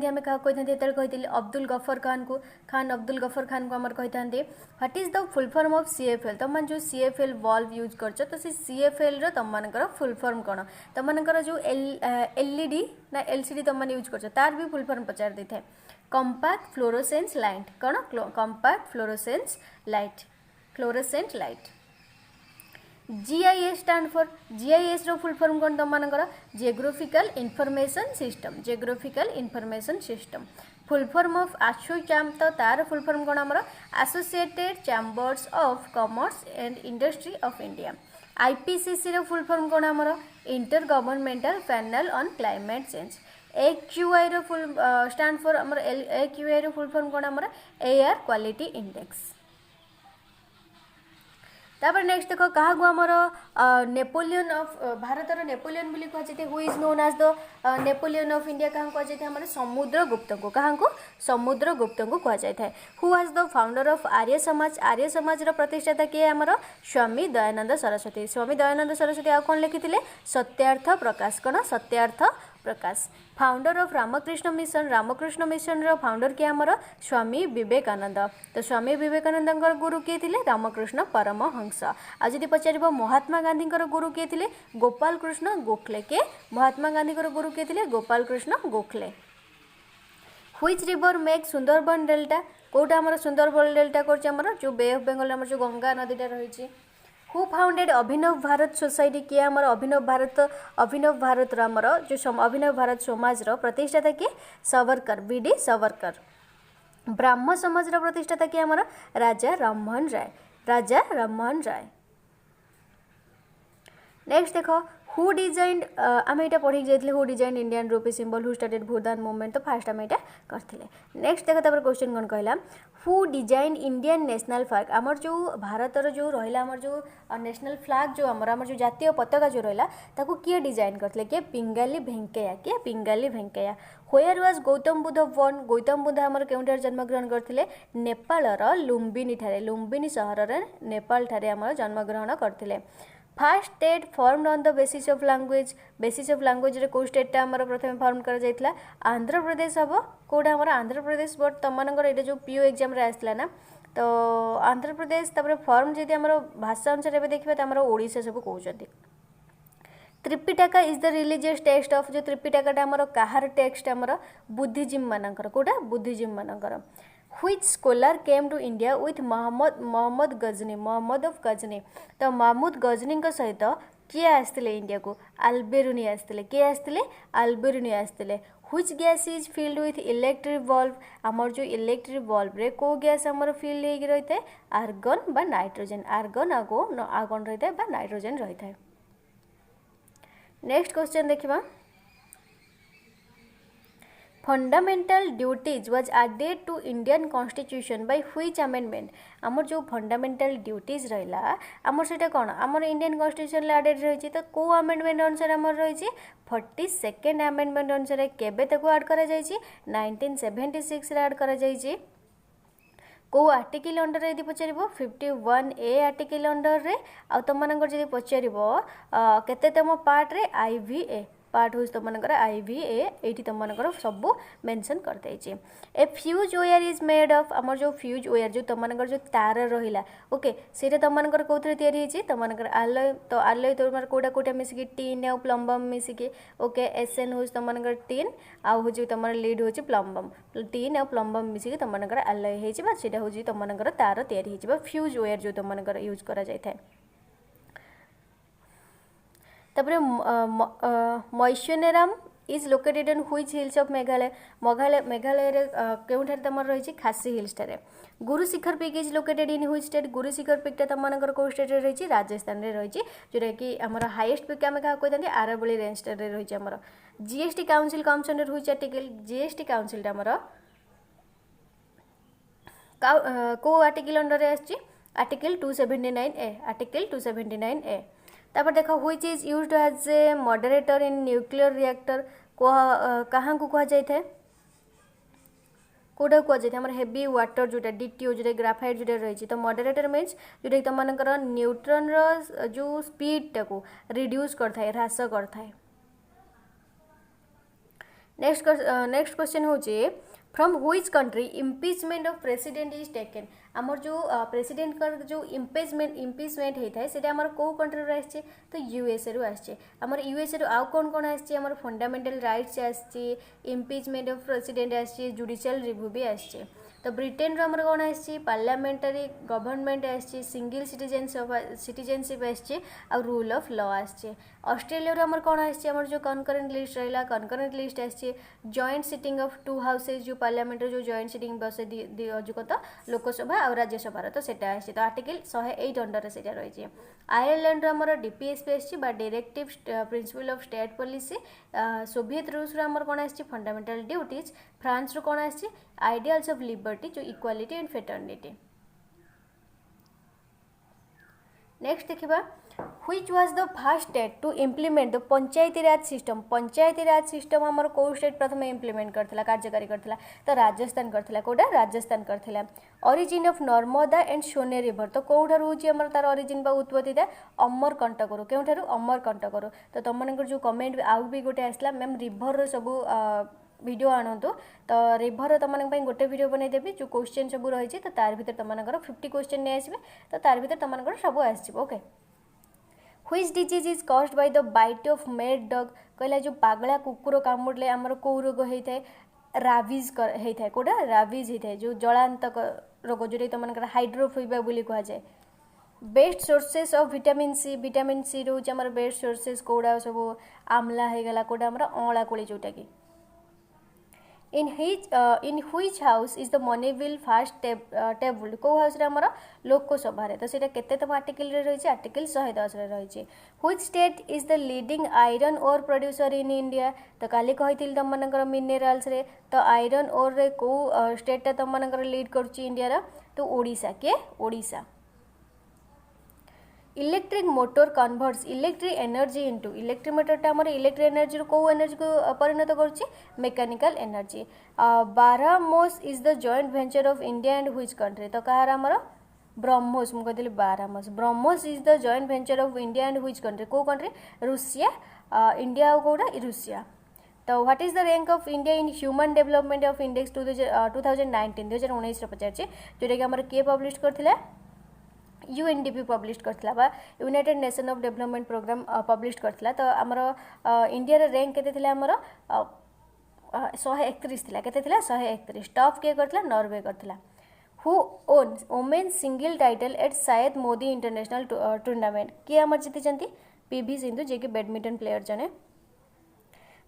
आम क्या कही अब्दुल गफर खान अब्दुल गफर खान को आम कही what is the full form of CFL तुम जो CFL वॉल्व यूज कर तो सी CFL रो तुम मानकर फुल फॉर्म कौन तुम मानकर जो LED ना LCD तुम यूज कर तार भी फुल फॉर्म पचार देते कंपैक्ट फ्लोरोसेंस लाइट कौन compact fluorescence light fluorescent light. GIS stand for GIS रो फुल फॉर्म कौन तुम मानकर geographical information system. Geographical information system full form of ASSOCHAM तो तार फुल फॉर्म कौन आमर associated chambers of commerce and industry of India. IPCC रो full form कौन आमर inter governmental panel on climate change. AQI रो फुल स्टैंड फॉर आमर AQI रो फुल फॉर्म कौन आमर एयर क्वालिटी इंडेक्स। तापर नेक्स्ट देखो क्या आमर नेपोलियन ऑफ भारतर नेपोलियन बोली कहुए who is known as the Napoleon of India क्या कहुए आम समुद्रगुप्त को क्या समुद्रगुप्त को कहुए। Who was the founder of Arya Samaj. Arya समाज प्रतिष्ठाता किए आमर स्वामी दयानंद सरस्वती। स्वामी दयानंद सरस्वती आ कौन लिखिते सत्यार्थ प्रकाश कौन सत्यार्थ प्रकाश। Founder of Ramakrishna Mission. रामकृष्ण मिशन रो फाउंडर किए आमर स्वामी विवेकानंद। तो स्वामी विवेकानंद गुरु किए थे रामकृष्ण परमहंस। आज जदि पचार महात्मा गांधी गुरु किए थे गोपाल कृष्ण गोखले के महात्मा गांधी गुरु किए थे Gopal Krishna Gokhale. Which river make Sundarban delta कोटा आमर सुंदरबन डेल्टा कर जो बे ऑफ बेंगल आमर जो गंगा नदीटा रही। Who founded Abhinav Bharat society किए आमर अभिनव भारत आमर जो अभिनव भारत समाज प्रतिष्ठाता किए सावरकर BD सावरकर। ब्राह्म समाज प्रतिष्ठाता किए आमर राजा राममोहन राय। राजा राममोहन राय। नेक्स्ट देखो हु डिजाइंड आम यहाँ पढ़ी जाइए who designed Indian rupee symbol who started Bhoodan movement तो फास्ट आम यहाँ करते। नेक्स्ट देखो तापर क्वेश्चन कौन कहला who designed Indian national flag. आमर जो भारतर जो रहा आमर जो नेशनल फ्लैग जो आमर जो जातीय पताका जो रहा ताकू किए डिजाइन करते किए पिंगाली भेंकैया। किए Pingali Venkayya. Where was Gautam Buddha born. Gautam Buddha आमर केउंठार जन्मग्रहण करते नेपालर लुम्बिनी ठारे लुम्बिनी सहर रे नेपाल ठारे आमर जन्मग्रहण करते। Fast state formed on the basis of language. Basis of language रे को स्टेट आमर प्रथम फॉर्म कर जाइतला आंध्र प्रदेश हम कोडा आमर आंध्र प्रदेश बट तुम मानकर ये जो PO एग्जाम रे आसला ना तो आंध्र प्रदेश तापर फॉर्म जदि आमर भाषा अनुसार एबे देखिबा त आमर ओडिसा सब कहउछथि। Tripitaka is the religious text of जो त्रिपिटकाटा आमर काहार टेक्स्ट आमर बुद्धिजीम मानकर कोडा बुद्धिजीम मानकर। Which scholar came to India with Mohammed Ghazni. Mohammed of Ghazni तो महमूद गजनी सहित किए आसते इंडिया को अल्बेरुनी आसते किए आसते अल्बेरुनी आसते। Which gas is filled with electric bulb आमर जो इलेक्ट्रिक बल्ब रे को गैस आमर फिल्ड होगी रही है आर्गन बा नाइट्रोजेन। आर्गन आगन रही है बा नाइट्रोजेन रही है। नेक्स्ट क्वेश्चन देखिबा fundamental duties was added to Indian constitution by which amendment. आमर जो फंडामेंटल ड्यूटीज रहा आमर सेटा कौन आमर इंडियन कॉन्स्टिट्यूशन एडेड रही तो को अमेंडमेंट अनुसार आमर रही 42nd अमेंडमेंट अनुसार केबे ताको ऐड करा जायछि 1976 रे ऐड करा जायछि। को आर्टिकल अंडर यदि पचार 51A आर्टिकल अंडर रे आ तुम मानकर जदि पचार केतेतम पार्ट रे IVA पार्ट हूँ तुम IVA ये तुम मानकर सब मेंशन कर देछि। A fuse wire is made of आमर जो फ्यूज वायर जो तुम मानकर जो तार रहिला ओके सेटा तुम मानकर कोथरे तयारी हिची तुम मानकर आलय तो आलय तुम कोटा कोटा मिसिकी टीन आ प्लम्बम मिसिकी ओके SN हूँ तुम मानकर टीन आ हूँ तुम लीड हूँ प्लम्बम टीन आ प्लम्बम मिसिकी तुम मानकर आलय हेछि बा सेटा हूँ तुम मानकर तार तयारी हिची बा फ्यूज वायर जो तुम मानकर यूज करा जाय थाए। तापर Mawsynram is located in which hills of Meghalaya. Meghalaya रे केउठार तमर रही खासी हिल्स ठारे। Guru Shikhar peak is located in which state. Guru Shikhar पीकटा तुम मानकर को स्टेट रे रही राजस्थान रे रही जोटा कि आमर हाईएस्ट पीक आम क्या कहते आरावली रेंज रे रही आमर। GST council comes under which article. GST council आमर को आर्टिकल अंडर रे आछि आर्टिकल 279A आर्टिकल 279A। तापर देखो which is used as a moderator in nuclear reactor कहाँ को कह जाए कोटा कह जाए हमर हेवी वाटर जोटा DTO जो ग्राफाइट जो रही तो मॉडरेटर मीन्स जोटा तुम मानकर न्यूट्रॉन रो जो स्पीड टाको रिड्यूस करथाय ह्रास करथाय। नेक्स्ट क्वेश्चन होची from which country impeachment of president is taken. आमर जो प्रेसिडेंट कर जो इम्पीचमेंट होता है सेटा आमर को कंट्री रो आछे तो USA रो आछे। आमर USA रो आउ कोन कोन आछे आमर फंडामेंटल राइट्स आछे इम्पीचमेंट ऑफ प्रेसिडेंट आछे जुडिशियल रिव्यू भी आछे। तो ब्रिटेन आमर कौन आसी पार्लियामेंटारी गवर्नमेंट आसी सिंगल सिटीजनशिप आसी आ रूल ऑफ लॉ आसी ऑस्ट्रेलिया आमर कौन आसी आमर जो कनकरेंट लिस्ट रहा कनकरेंट लिस्ट आसी joint sitting of to houses जो पार्लियामेंट जो जॉइंट सिटिंग बसे जो कत लोकसभा और राज्यसभा तो सेटा आसी तो आर्टिकल 108 अंडर से रही आयरलैंड आमर डीपीएसपी आसी directive principle of state policy Soviet रूस आमर कौन आसी फंडामेंटल ड्यूटीज फ्रांस रू कौन आसी आइडियल्स ऑफ लिबर्टी जो इक्वालिटी एंड फ्रेटर्निटी नेक्स्ट देखिबा which was the first state to implement the panchayati raj system आमर को स्टेट प्रथम इम्प्लीमेंट करथिला कार्यकारी करथिला तो राजस्थान करथिला कोडा राजस्थान करथिला origin of Narmada and Son river तो कोठारु होची हमर तार ओरिजिन बा उत्पत्ति था अमरकंटकरू केउठारु अमरकंटकरू तो तुम मानकर जो कमेंट आउ भी गोटे आसला मैम रिवर रो सब वीडियो आणतु तो रिवर तुम गोटे वीडियो बनईदेवी जो क्वेश्चन सब रही तो तार भीतर तुम 50 क्वेश्चन नहीं आसबे तो तार भीतर तुम सब आसो okay which disease is caused by the bite of mad dog कहला जो पागला कुकुर कामुड़े आमर कौ रोग होता है राविज होता है कोटा राविज होता है जो जलांतक रोग जो तुम हाइड्रोफोबिया बोली कहुए best sources of vitamin C रोज आमर बेस्ट सोर्सेस कौड़ा सब आमला हो गला कौटा आमर अँला कोली जोटा कि in which house is the money bill first tabled को हाउस रे हमर लोकसभा रे तो सेटा केतेतम आर्टिकल रे रही आर्टिकल 110 रे रही which state is the leading iron ore producer in India तो काली कहितिल तम मनकर मिनरल्स रे तो आयरन ओर रे को स्टेट तम मनकर लीड करची इंडिया रा तो ओडिशा के Odisha electric motor converts electric energy into electric motor आम इलेक्ट्रिक एनर्जी को एनर्जी को परिणत कर mechanical energy BrahMos is the joint venture of India and which country तो कहार आमर ब्रह्मोस मुझे कहली BrahMos BrahMos is the joint venture of India and which country को कंट्री रूसिया इंडिया कौटा रूसिया तो what is the rank of India in human development of index 2019 पचार जोटा कि आम किए पब्लिश करथिला यूएनडीपी पब्लिश करथिला United Nation of development programme publish करथिला तो आमर इंडिया रे रैंक केते थिला आमर 131 थिला केते थिला 131 टॉप के करथिला नॉर्वे करथिला who owns women's single title at Syed Modi international tournament किए आमर जीति पीवी सिंधु जे कि बैडमिंटन प्लेयर जने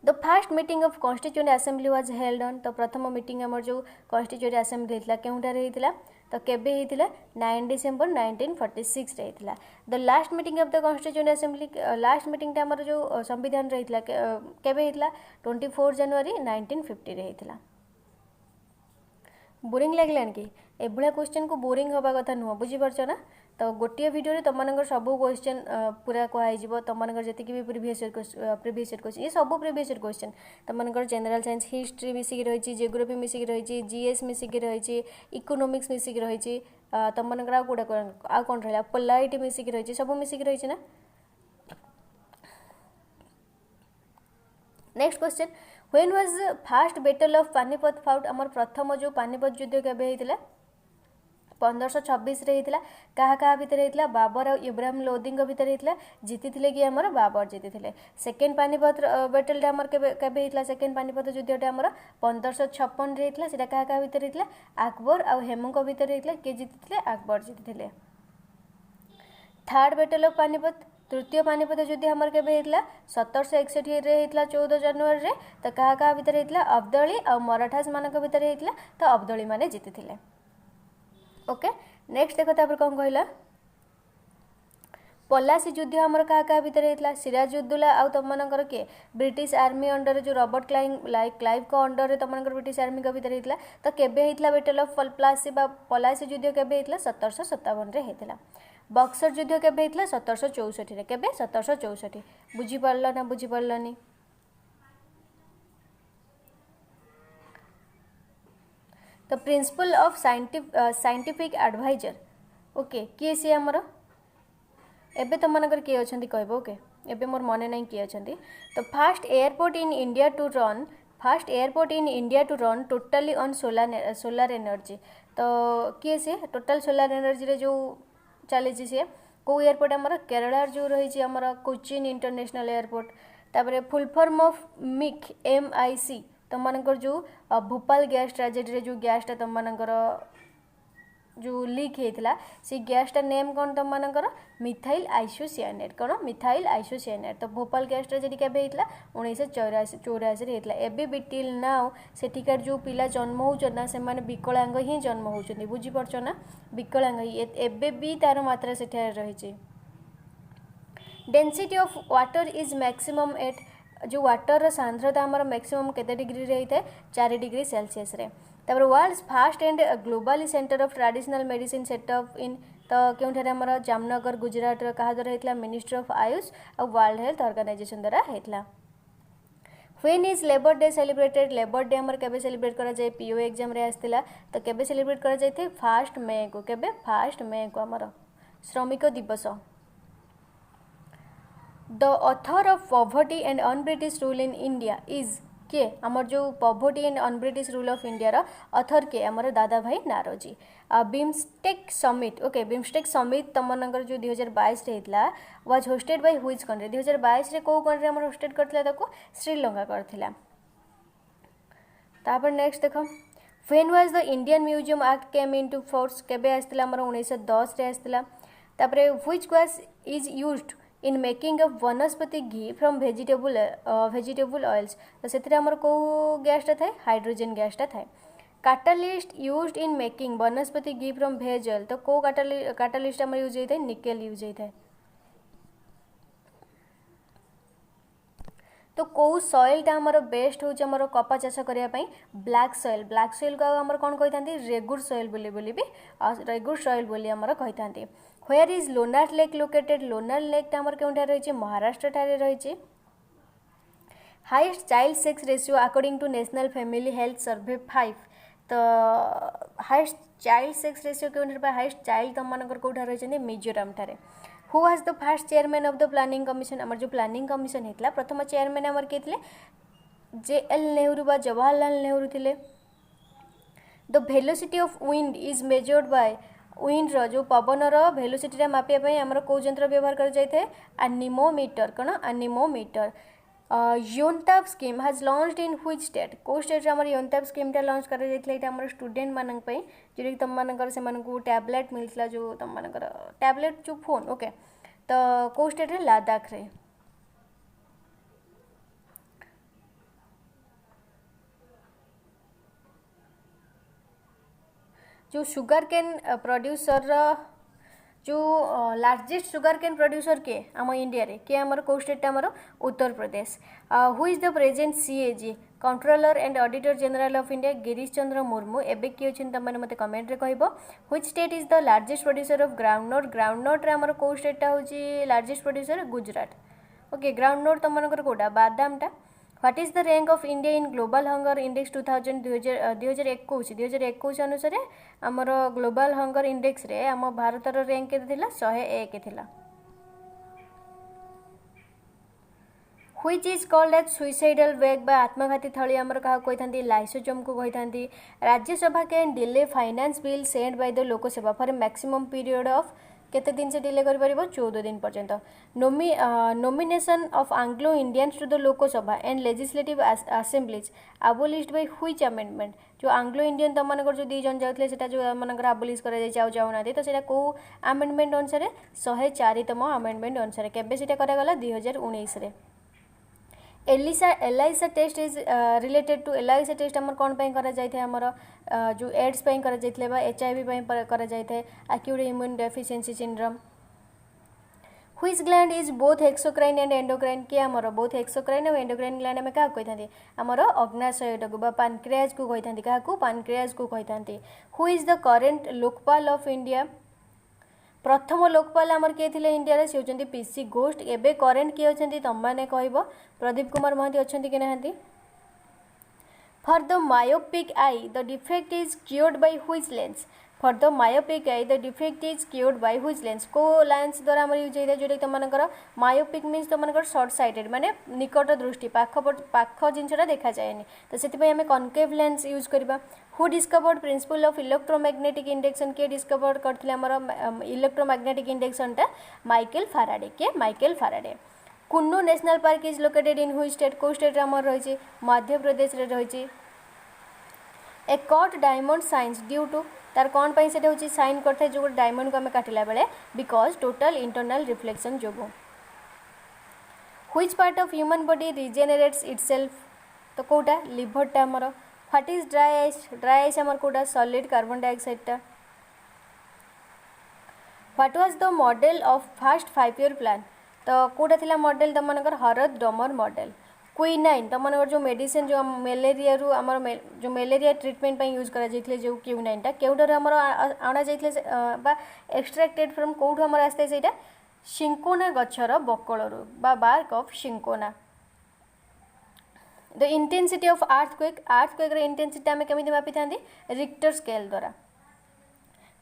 the first meeting of constituent assembly was held on तो प्रथम मीटिंग आमर जो कॉन्स्टिट्यूएंट असेंबली होता केउठारे होता तो केबे होता 9 डिसेम्बर 1946 रे होता the last meeting of the constituent assembly last meeting आमर जो संविधान रे होता केबे होता 24 जनवरी 1950 रे होता बोरिंग लगलान कि एभलिया क्वेश्चन को बोरिंग हवा कथा नुह बुझीपारछ ना तो गोटे वीडियो तुम सब क्वेश्चन पूरा कहु तुम जी भी प्रीवियस क्वेश्चन ये सब प्रीवियस क्वेश्चन तुम जनरल साइंस हिस्ट्री मिसिक रही जियोग्राफी मिसिक रही जीएस मिसिक रही इकोनॉमिक्स मिसिक रही तुम कौटा आ कौन रहा पोलारिटी मिसिक रही सब मिसिक रही ना next question when was first battle of Panipat fought आमर प्रथम जो पानीपत युद्ध केबे होता 1526 रे होता क्या भितर होता बाबर और इब्राहिम लोदी भितर होता जीति कि आमर बाबर जीति सेकेंड पानीपत बैटल आमर केबे होता सेकेंड पानीपत युद्धटा आमर 1556 रे होता सेटा क्या भितर होता अकबर और हेमू भितर होता किए जीति अकबर जीति थर्ड बैटल ऑफ पानीपत तृतीय पानीपत युद्ध आमर केबे होता 1761 रे होता 14 जनवरी रे तो क्या भितर होता अब्दाली और मराठास मान भितर होता तो अब्दाली माने जीति ओके नेक्स्ट देखो तापर कौन कहला पलासी युद्ध आमर क्या भितर होता सिराजुद्दौला आउ तुम मनकर किए ब्रिटिश आर्मी अंडर जो रॉबर्ट क्लाइव को अंडर रे तुम ब्रिटिश आर्मी का भितर होता तो केबे होता बैटल ऑफ पलासी युद्ध केबे होता 1757 रे होता बक्सर युद्ध केबे होता 1764 रे केबे 1764 बुझी पारल ना बुझी पारलनी तो principal of scientific adviser okay किए सी आमर एबे तुम मनकर किए अछंती कहबो ओके एबे मोर मने नहीं किए अछंती तो first airport in India to run totally on solar energy तो किए सी टोटल सोलार एनर्जी रे जो चली सी को एयरपोर्ट आमर केरला जो रही आमर कोचिन इंटरनेशनल एयरपोर्ट तापर full form of MIC MIC तुम मानकर जो भोपाल गैस ट्रेजेडी जो गैसटा तुम मानकर जो लीक होता से गैसटा नेम कौन तुम मानकर मिथाइल आइसोसियानेट कौन मिथाइल आइसोसियानेट। तो भोपाल गैस ट्रेजेडी केबे होता 1984 होता। एबे भी टिल नाउ सेठिकार जो पिला जन्म होना से विकलांग ही जन्म होती बुझीपार ना विकलांग ही एबे भी तार मात्रा सेठार रही। Density of water is maximum at जो वाटर सांद्रता आमर मैक्सिमम केते डिग्री रही है 4 डिग्री सेल्सियस रे। तापर world's first and globally centre of traditional medicine setup in तो क्योंठारे आमर जामनगर गुजरात क्या द्वारा होता मिनिस्ट्री ऑफ आयुष और वर्ल्ड हेल्थ ऑर्गेनाइजेशन द्वारा होता। When is labour day celebrated labour day आमर केबे सेलिब्रेट करा जाए पीओ एग्जाम रे आस्तिला तो केबे सेलिब्रेट करा जाए 1 मे को केबे 1 मे को आमर श्रमिक दिवस। The author of poverty and un British rule in India is के आमर जो poverty and un British rule of India रो ऑथर के आमर Dadabhai Naoroji. BIMSTEC summit okay BIMSTEC summit तुम मनकर जो 2022 रे हितला was hosted by which country 2022 रे को कंट्री आमर होस्टेड करथिला ताको श्रीलंका करथिला। तापर नेक्स्ट देखो when was the Indian museum act came into force केबे आस्तिला आमर 1910 रे आस्तिला। तापर which gas is used in making of वनस्पति घी फ्रॉम वेजिटेबल ऑयल्स तो से को गैसटा थाए हाइड्रोजन गैसटा थाए। कैटालिस्ट यूज्ड इन मेकिंग वनस्पति घी फ्रॉम भेज ऑयल तो को कैटालिस्ट आमर यूज होता है निकेल यूज होता है। तो कौ सॉइलटा आमर बेस्ट होच आमर कपा चाष करने ब्लैक सॉइल को आमर कौन कही रेगुर सॉइल बोली भी रेगुर सॉइल बोली आमर कही। Where is Lonar lake located Lonar lake आमर क्योंठार रही महाराष्ट्र ठारे रही। Highest child sex ratio according to national family health survey 5 तो हाइस्ट चाइल्ड सेक्स रेशियो क्यों हाइस्ट चाइल्ड तुम मानकर कौठार रही मिजोराम ठारे। Who was the first chairman of the planning commission आमर जो प्लानिंग कमिशन होता प्रथम चेयरमैन आमर किए थे JL नेहरू बा जवाहरलाल नेहरू थे। The velocity of wind is measured by विंड्र जो पवनर वेलोसिटी मापिया आमर कौ यंत्र व्यवहार कर जाए एनीमोमीटर कौन anemometer. YounTab scheme has launched in which state को स्टेट आमर योनताब स्कीमटा लॉन्च कर जाइए स्टूडेंट मानक जो तुम मानकर से टैबलेट मिलता जो तुम मानकर टैबलेट जो फोन ओके तो को स्टेट रे लद्दाख रे। जो शुगर केन प्रोड्यूसर जो लार्जेस्ट शुगर केन प्रोड्यूसर के आम इंडिया रे के आमर को स्टेट आमर Uttar Pradesh. Who is the present CAG controller and auditor general of India Girish Chandra Murmu एबे किए अच्छे तुम मैंने मत कमेंट रे कहब। Which state is the largest producer of groundnut रे आमर को स्टेटा होची largest producer Gujarat okay. Groundnut तुम मानकर कोटा बादामटा। What is the rank of India in global hunger index 2021 अनुसार आमर ग्लोबल हंगर इंडेक्स रे आम भारतर रैंक के 101 थिला। Which is called as suicidal bag बा आत्मघाती थली आमर क्या कही लाइसोजोम को कही। Rajya Sabha can delay finance bill send by the Lok Sabha for maximum period of केते दिन से डिले कर 14 दिन पर्यंत। Nomination of Anglo Indians to the Lok Sabha and legislative assemblies abolished by which amendment जो आंग्लो इंडियन तुम मानकर जो 2 जन जाते सेटा जो मानकर अबोलिश कर जाऊना तो सेटा को अमेंडमेंट अनुसार 104तम अमेंडमेंट अनुसार केबे सेटा करागला 2019 रे। ELISA test is related to ELISA test आमर कौन करा जाए आमर जो एड्स करा जाए HIV करा जाए acute immune deficiency syndrome. Which gland is both exocrine and endocrine के आमर बोथ एक्सोक्राइन और एंडोक्राइन ग्लैंड आम क्या कही आमर अग्नाशयटा को पानक्रियाज को कही क्या पानक्रियाज को कही। Who is the current Lokpal of India प्रथम लोकपाल आमर किए थे इंडिया सी होती PC घोष एबे करेन्ट किए अच्छे तुम मैंने कह प्रदीप कुमार महांती अच्छा कि ना। For the myopic I the defect is cured by which lens for the myopic I the defect is cured by which lens को लेंस द्वारा आम यूज होता है जोटा तुम मायोपिक मीन्स तुम शॉर्ट साइटेड माने निकट दृष्टि पाख जिनसा देखा जाए तो से आम कनकेव लेंस यूज करवा। Who discovered principle of electromagnetic induction के डिस्कवर करथिले हमर इलेक्ट्रोमैग्नेटिक इंडक्शन टा माइकल फाराडे के Michael Faraday. Kuno national park is located in हुई स्टेट को स्टेट आमर रही मध्य प्रदेश रे रही a cut diamond shines due to तार कौन पाई से हूँ साइन करते जो डायमंड को आम काटिला बेले बिकज टोटल इंटरनल रिफ्लेक्शन जो which part of human body regenerates itself तो कौटा लिभरटा आमर व्हाट इज ड्राई आइस आमर कौटा सॉलिड कार्बन डाइऑक्साइड टा what was the model of first 5 year plan तो कौटा थिला मॉडल तुम मनकर हरद डमर मॉडल क्विनाइन तुम मनकर जो मेडिसिन जो मलेरिया रु आमर जो मलेरिया ट्रीटमेंट यूज करा जाइथिले जो क्विनाइनटा केउडर आमर आना जाइथिले बा एक्सट्रैक्टेड फ्रॉम कोउठ आमर आस्ते सेटा शिंकोना गच्छर बकलरू बा bark of cinchona the intensity of earthquake रे इंटेंसिटी आमे केमिति मापि थांदी रिक्टर स्केल द्वारा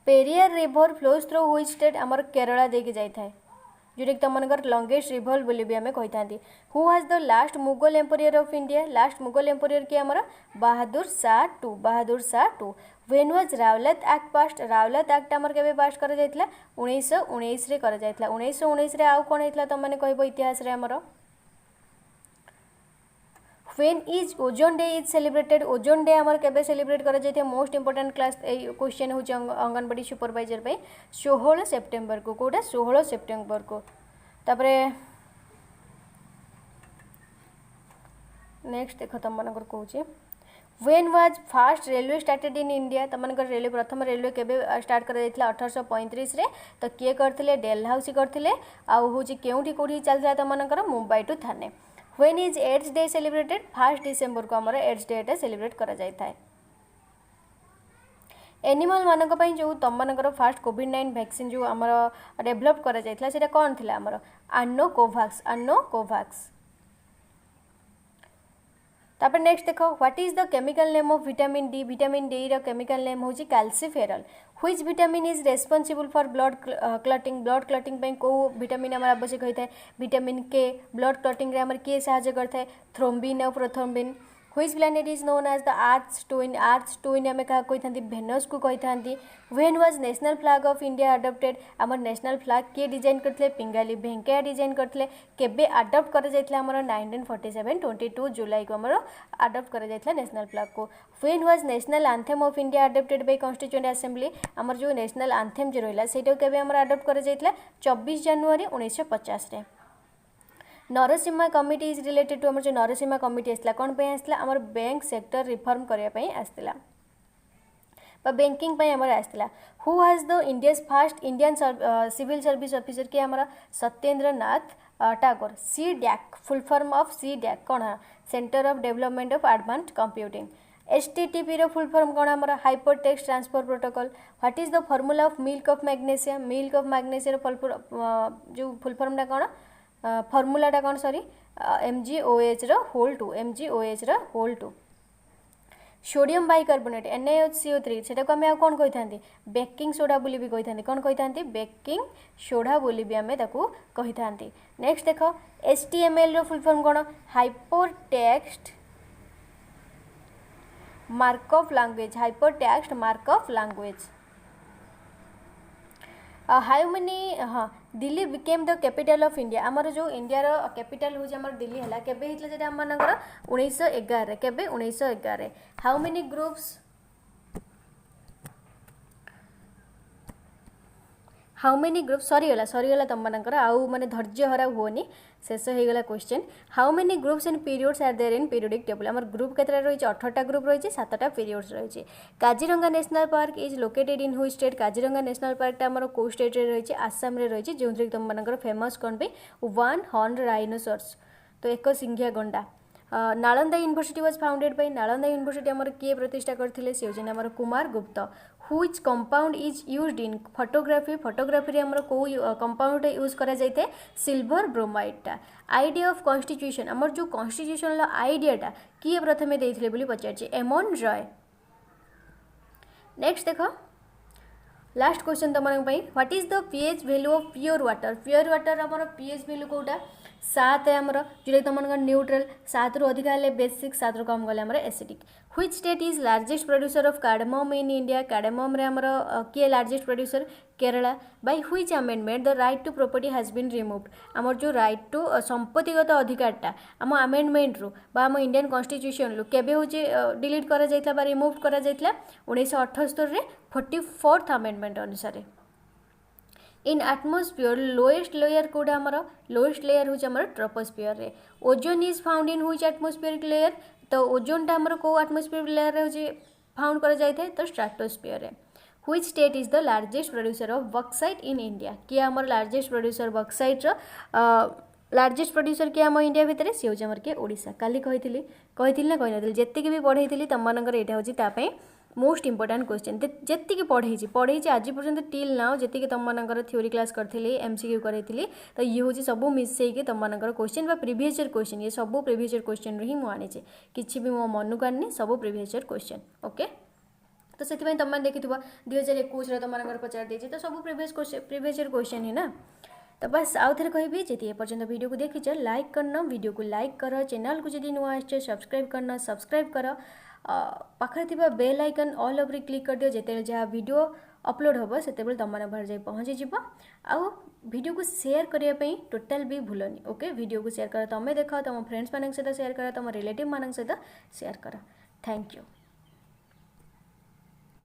Periyar river flows through which state आमर केरला देके जाई थाए जोटा कि तुम लंगेस्ट रिवर बोली भी आम कही who has the last Mughal emperor of India last Mughal emperor किए आमर Bahadur Shah two when was Rowlatt act passed Rowlatt act आमर केबे पास्ट करा जायतला 1919 रे करा जायतला 1919 रे आउ कोन हेतला तुम माने कहबो इतिहास रे आमर when is ozone day is celebrated ozone day आमर केबे सेलिब्रेट करा जायथे most important class a question हो अंगनवाड़ी सुपरवाइजर पे 16 सेप्टेम्बर को कोटा 16 सेप्टेम्बर को तापरे नेक्स्ट देखो तुम मनकर कहूँ when was fast railway started in India तुम मनकर रेलवे प्रथम रेलवे केबे स्टार्ट करा जायतला 1835 रे तो किए करथिले डेलहाउसी करथिले आउ होची केउठी कोठी चलता तुम मनकर Mumbai to Thane when is AIDS day celebrated 1 December को आमर एड्स डे सेलिब्रेट करा जाय थाए एनिमल मानक पई जो तुम मनकर फास्ट कोविड-19 वैक्सीन जो आमर डेवलप करा जायतला सेटा कोन थिला आमर अन्नो कोवैक्स तापर नेक्स्ट देखो what is the chemical name of vitamin D रो केमिकल नेम होची calciferol which vitamin is responsible for blood clotting पे को विटामिन आमर आवश्यक होता है विटामिन के ब्लड क्लटिंग रे आमर के सहायता करता है थ्रोम्बिन और prothrombin which planet is known as the earth twin आम क्या कही भेनस को कही when was national flag of India adopted आमर नेशनल फ्लैग किए डिजाइन करते पिंगाली भेंकैया डिजाइन करते केबे अडॉप्ट कर जाइतला आमर 1947 22 जुलाई को आमर अडॉप्ट कर जाइतला नेशनल फ्लैग को when was national anthem of India adopted by constituent assembly आमर जो नेशनल एंथम जो रहिला सेटा केबे आमर अडॉप्ट कर जाइतला 24 जनवरी 1950 रे Narasimha committee is related to आमर जो नरसिम्हा कमिटी आसला कौन पे आसला आमर बैंक सेक्टर रिफॉर्म करया पे आसला बा बैंकिंग पे आमर आसला who has the India's first Indian civil service officer के आमर Satyendra Nath Tagore C DAC full form of C DAC कौन centre of development of advanced computing HTTP रो फुल फॉर्म कौन आमर hyper text transfer protocol what is the formula of milk of magnesia रो जो full form टा कौन फॉर्मूलाटा कौन सॉरी MgOH रो होल 2 सोडियम बाइकार्बोनेट NaOH सेटा को आम कौन कही बेकिंग सोडा बोली भी कही कौन कही बेकिंग सोडा बोली भी आम कही नेक्स्ट देख HTML रो फुल फॉर्म कौन hyper text markup language how many हाँ Delhi became the capital of India आमर जो इंडिया रो कैपिटल हो आमर दिल्ली हला केबे हितला जेटा हम मनकर 1911 केबे 1911 हाउ मेनी ग्रुप्स सरीगला तुम मनकर आउ माने धैर्य हरा होनी शेष हो गला question how many groups and periods are there in periodic table आमर ग्रुप केतरा रही 18टा ग्रुप रही 7टा पीरियड्स रही Kaziranga national park is located in हुई स्टेट काजीरंगा नेशनल पार्क टा आमर को स्टेट रे रही आसाम रे रही जो तुम मनकर फेमस कौन पे 1 हॉर्न राइनोसॉर्स तो एक सिंघिया गंडा Nalanda university was founded by Nalanda university आमर किए प्रतिष्ठा करथिले से होजन आमर कुमार गुप्त which compound is used in photography रे आमर को कंपाउंड यूज करा जायते सिल्वर ब्रोमाइड टा आइडिया ऑफ कॉन्स्टिट्यूशन आमर जो कॉन्स्टिट्यूशन ला आइडिया टा किए प्रथमे देथिले बोली पचारछि एमन रॉय नेक्स्ट देखो लास्ट क्वेश्चन तुम what is the pH value of pure water आमर पीएच वैल्यू कोटा सात है आमर जोटा तुम न्यूट्रल, 7 रु अधिक हेल्ले बेसिक, 7 रु कम गले आमर acidic. Which state is largest producer of cardamom in India? Cardamom रे आमर किए largest producer? Kerala. By which amendment the right to property has been removed? आमर जो राइट टू संपत्तिगत अधिकारटा आम अमेंडमेंट रु बा आम इंडियन कॉन्स्टिट्यूशन रु केबे होची डिलीट करा जायतला बा रिमूव करा जायतला? 1978 रे 44th अमेंडमेंट अनुसार। इन आटमोस्फियर लोएस्ट लेयर कोडा आमर? लोएस्ट लेयर होची आमर ट्रोपोस्फियर रे। Ozone is found in which atmospheric layer? तो ओजोन टा आमर को एटमॉस्फेरिक लेयर रे होची फाउंड करा जाय थे तो स्ट्रेटोस्फियर रे। Which state is the largest producer of bauxite in India? किए आमर लार्जेस्ट प्रोड्यूसर बॉक्साइट रो लार्जेस्ट प्रोड्यूसर किए आम इंडिया भितर? सी होची आमर के ओडिशा। काली कही ना कही नथिली जेतिकी भी पढ़ेइथिली तम मानकर एटा होची ता पई मोस्ट इंपोर्टाट क्वेश्चन जी पढ़े आज पर्यंत टिल नाउ जी तुम मानकर थ्योरी क्लास करी एमसीक्यू करी तो ये हूँ सब मिसेक तुम मानकर क्वेश्चन प्रीवियस ईयर क्वेश्चन ये सब प्रीवियस ईयर क्वेश्चन ही मुझे किसी भी मो मन को आनी सब प्रीवियस ईयर क्वेश्चन ओके। तो से तुम देखी 2021 तुम मानकर पचार देती तो सब प्रीवियस ईयर क्वेश्चन ही ना। तो बस आउ थे कहि जी पर्यंत वीडियो को देखीच लाइक करना, वीडियो को लाइक कर, चैनल को जब नुआ आस सब्सक्राइब करना सब्सक्राइब कर, पाखे थी bell icon all over click कर दियो जिते जहाँ वीडियो अपलोड हम से तुम पाखे जाए पहुँची जीव। आउ वीडियो को शेयर करने टोटाल भी भूलनी ओके। वीडियो को शेयर कर, तुम्हें देख तुम फ्रेंड्स मान सहित शेयर कर, तुम रिलेटिव मान सहित शेयर कर। Thank you.